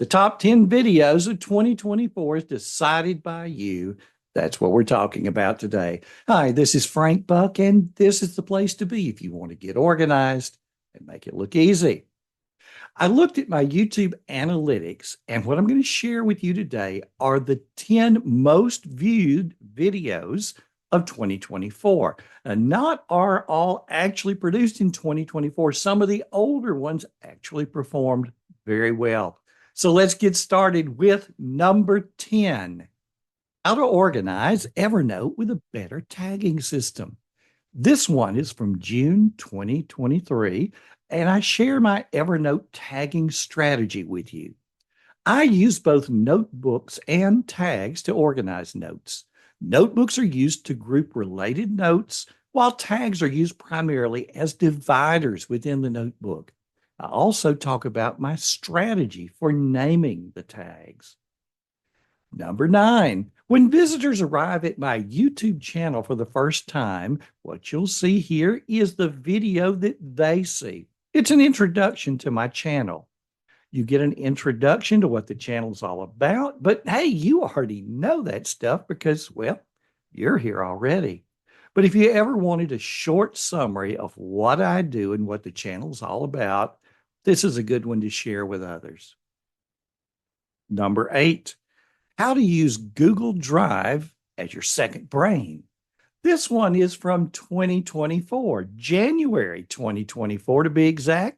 The top 10 videos of 2024 is decided by you. That's what we're talking about today. Hi, this is Frank Buck, and this is the place to be if you want to get organized and make it look easy. I looked at my YouTube analytics, and what I'm going to share with you today are the 10 most viewed videos of 2024. And not are all actually produced in 2024. Some of the older ones actually performed very well. So let's get started with number 10, how to organize Evernote with a better tagging system. This one is from June 2023, and I share my Evernote tagging strategy with you. I use both notebooks and tags to organize notes. Notebooks are used to group related notes, while tags are used primarily as dividers within the notebook. I also talk about my strategy for naming the tags. Number 9, when visitors arrive at my YouTube channel for the first time, what you'll see here is the video that they see. It's an introduction to my channel. You get an introduction to what the channel's all about, but hey, you already know that stuff because, well, you're here already. But if you ever wanted a short summary of what I do and what the channel's all about, this is a good one to share with others. Number 8, how to use Google Drive as your second brain. This one is from 2024, January 2024 to be exact.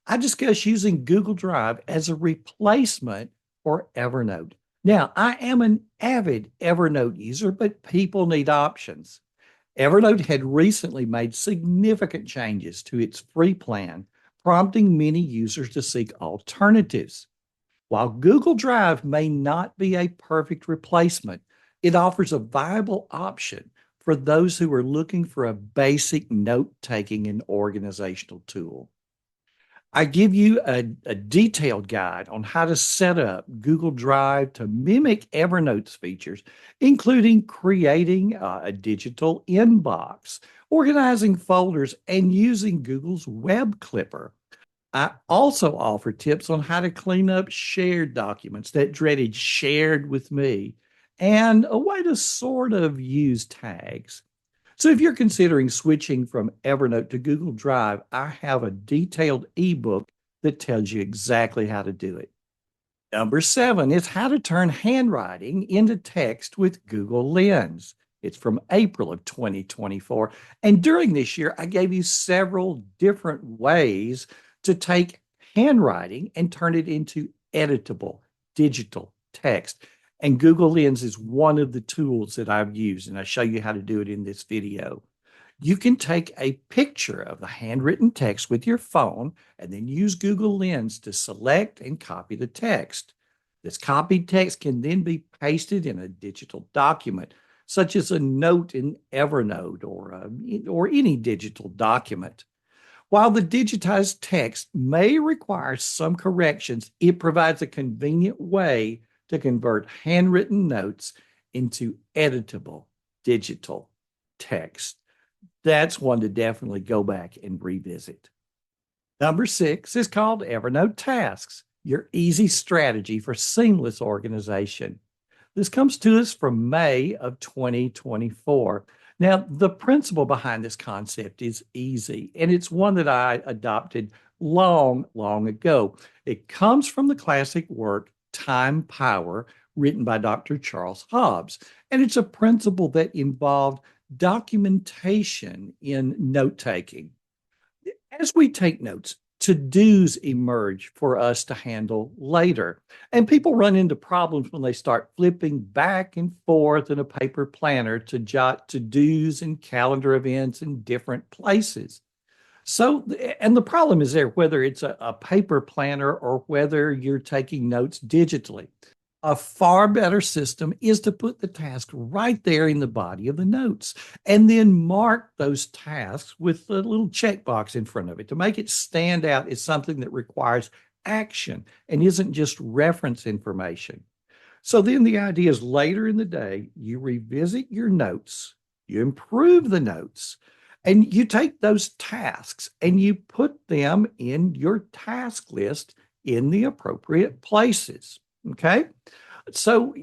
I discuss using Google Drive as a replacement for Evernote. Now, I am an avid Evernote user, but people need options. Evernote had recently made significant changes to its free plan, prompting many users to seek alternatives. While Google Drive may not be a perfect replacement, it offers a viable option for those who are looking for a basic note taking and organizational tool. I give you a detailed guide on how to set up Google Drive to mimic Evernote's features, including creating a digital inbox, organizing folders, and using Google's Web Clipper. I also offer tips on how to clean up shared documents, that dreaded shared with me, and a way to sort of use tags. So if you're considering switching from Evernote to Google Drive, I have a detailed ebook that tells you exactly how to do it. Number 7 is how to turn handwriting into text with Google Lens. It's from April of 2024. And during this year, I gave you several different ways to take handwriting and turn it into editable digital text. And Google Lens is one of the tools that I've used, and I show you how to do it in this video. You can take a picture of the handwritten text with your phone and then use Google Lens to select and copy the text. This copied text can then be pasted in a digital document, such as a note in Evernote or any digital document. While the digitized text may require some corrections, it provides a convenient way to convert handwritten notes into editable digital text. That's one to definitely go back and revisit. Number 6 is called Evernote Tasks, your easy strategy for seamless organization. This comes to us from May of 2024. Now, the principle behind this concept is easy, and it's one that I adopted long, long ago. It comes from the classic work Time Power, written by Dr. Charles Hobbs, and it's a principle that involved documentation in note taking. As we take notes, to-dos emerge for us to handle later. And people run into problems when they start flipping back and forth in a paper planner to jot to-dos and calendar events in different places. So, and the problem is there, whether it's a paper planner or whether you're taking notes digitally. A far better system is to put the task right there in the body of the notes and then mark those tasks with a little checkbox in front of it to make it stand out as something that requires action and isn't just reference information. So then the idea is later in the day, you revisit your notes, you improve the notes, and you take those tasks and you put them in your task list in the appropriate places. Okay. So,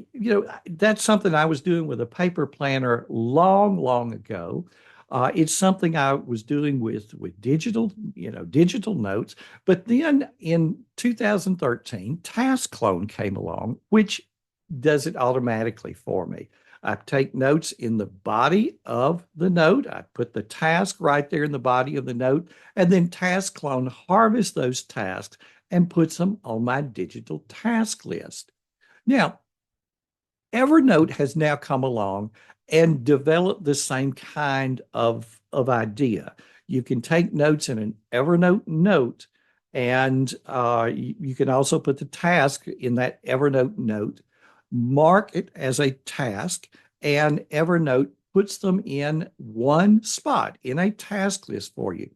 that's something I was doing with a paper planner long, long ago. It's something I was doing with digital notes. But then in 2013, Task Clone came along, which does it automatically for me. I take notes in the body of the note. I put the task right there in the body of the note, and then Task Clone harvests those tasks and puts them on my digital task list. Now, Evernote has now come along and developed the same kind of idea. You can take notes in an Evernote note, and you can also put the task in that Evernote note, mark it as a task, and Evernote puts them in one spot in a task list for you.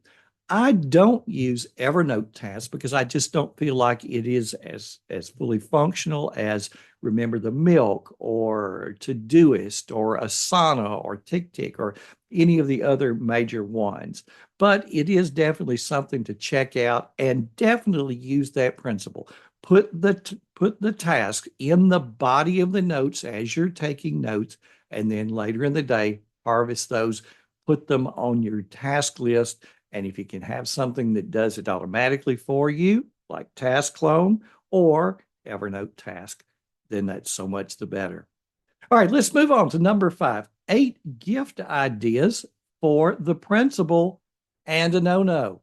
I don't use Evernote tasks because I just don't feel like it is as fully functional as Remember the Milk or Todoist or Asana or TickTick or any of the other major ones. But it is definitely something to check out and definitely use that principle. Put the task in the body of the notes as you're taking notes, and then later in the day, harvest those, put them on your task list. And if you can have something that does it automatically for you, like Task Clone or Evernote Task, then that's so much the better. All right, let's move on to number 5, 8 gift ideas for the principal and a no-no.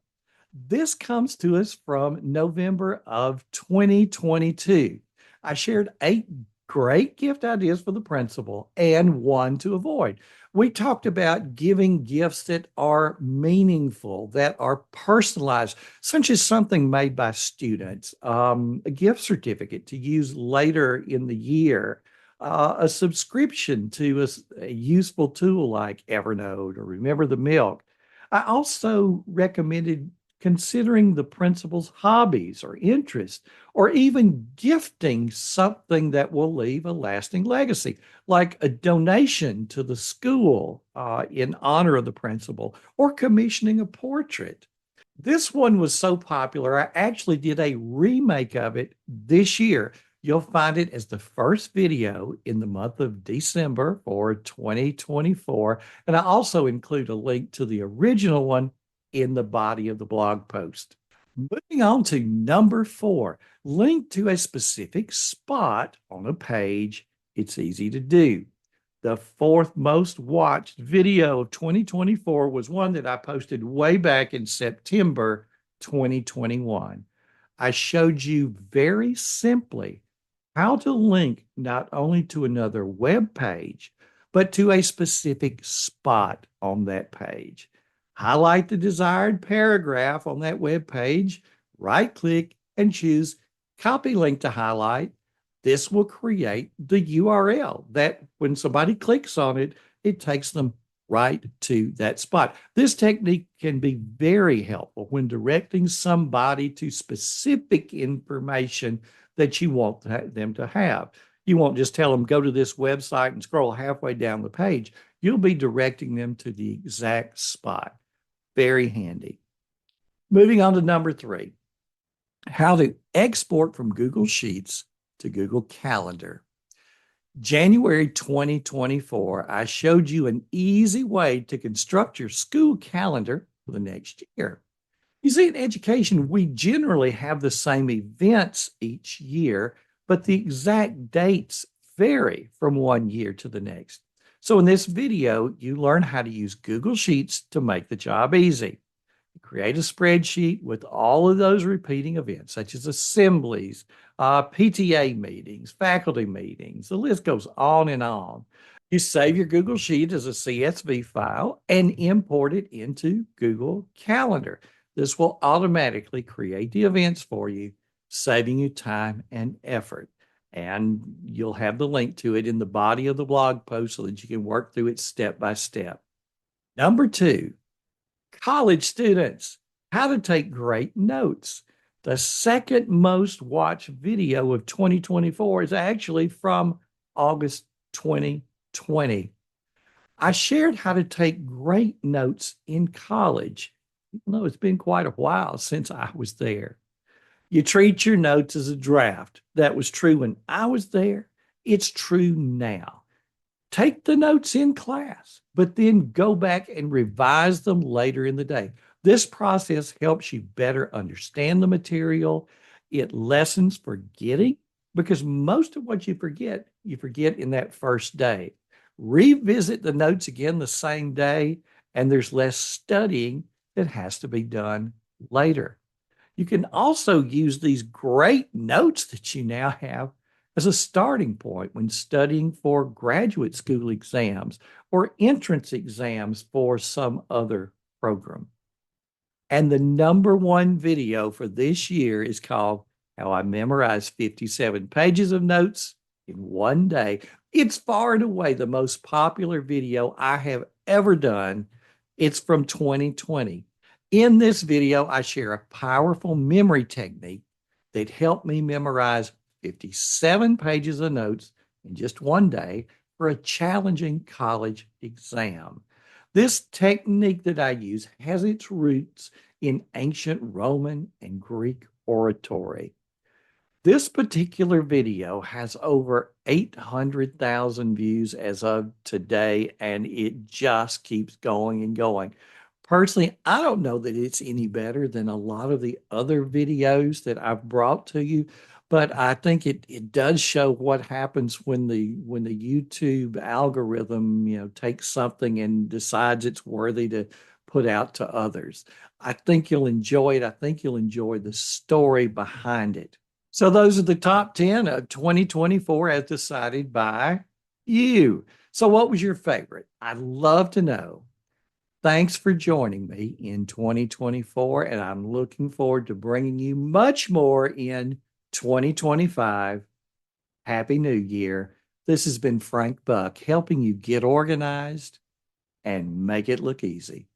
This comes to us from November of 2022. I shared 8 great gift ideas for the principal and one to avoid. We talked about giving gifts that are meaningful, that are personalized, such as something made by students, a gift certificate to use later in the year, a subscription to a useful tool like Evernote or Remember the Milk. I also recommended considering the principal's hobbies or interests, or even gifting something that will leave a lasting legacy, like a donation to the school in honor of the principal, or commissioning a portrait. This one was so popular, I actually did a remake of it this year. You'll find it as the first video in the month of December for 2024. And I also include a link to the original one in the body of the blog post. Moving on to number 4, link to a specific spot on a page. It's easy to do. The fourth most watched video of 2024 was one that I posted way back in September 2021. I showed you very simply how to link not only to another web page, but to a specific spot on that page. Highlight the desired paragraph on that web page, right click, and choose Copy Link to Highlight. This will create the URL that when somebody clicks on it, it takes them right to that spot. This technique can be very helpful when directing somebody to specific information that you want them to have. You won't just tell them, go to this website and scroll halfway down the page. You'll be directing them to the exact spot. Very handy. Moving on to number 3, how to export from Google Sheets to Google Calendar. January 2024, I showed you an easy way to construct your school calendar for the next year. You see, in education, we generally have the same events each year, but the exact dates vary from one year to the next. So in this video, you learn how to use Google Sheets to make the job easy. Create a spreadsheet with all of those repeating events, such as assemblies, PTA meetings, faculty meetings. The list goes on and on. You save your Google Sheet as a CSV file and import it into Google Calendar. This will automatically create the events for you, saving you time and effort. And you'll have the link to it in the body of the blog post so that you can work through it step by step. Number 2, college students, how to take great notes. The second most watched video of 2024 is actually from August 2020. I shared how to take great notes in college, even though it's been quite a while since I was there. You treat your notes as a draft. That was true when I was there. It's true now. Take the notes in class, but then go back and revise them later in the day. This process helps you better understand the material. It lessens forgetting because most of what you forget in that first day. Revisit the notes again the same day, and there's less studying that has to be done later. You can also use these great notes that you now have as a starting point when studying for graduate school exams or entrance exams for some other program. And the number one video for this year is called How I Memorized 57 Pages of Notes in One Day. It's far and away the most popular video I have ever done. It's from 2020. In this video, I share a powerful memory technique that helped me memorize 57 pages of notes in just one day for a challenging college exam. This technique that I use has its roots in ancient Roman and Greek oratory. This particular video has over 800,000 views as of today, and it just keeps going and going. Personally, I don't know that it's any better than a lot of the other videos that I've brought to you, but I think it does show what happens when the YouTube algorithm, takes something and decides it's worthy to put out to others. I think you'll enjoy it. I think you'll enjoy the story behind it. So those are the top 10 of 2024 as decided by you. So what was your favorite? I'd love to know. Thanks for joining me in 2024, and I'm looking forward to bringing you much more in 2025. Happy New Year. This has been Frank Buck helping you get organized and make it look easy.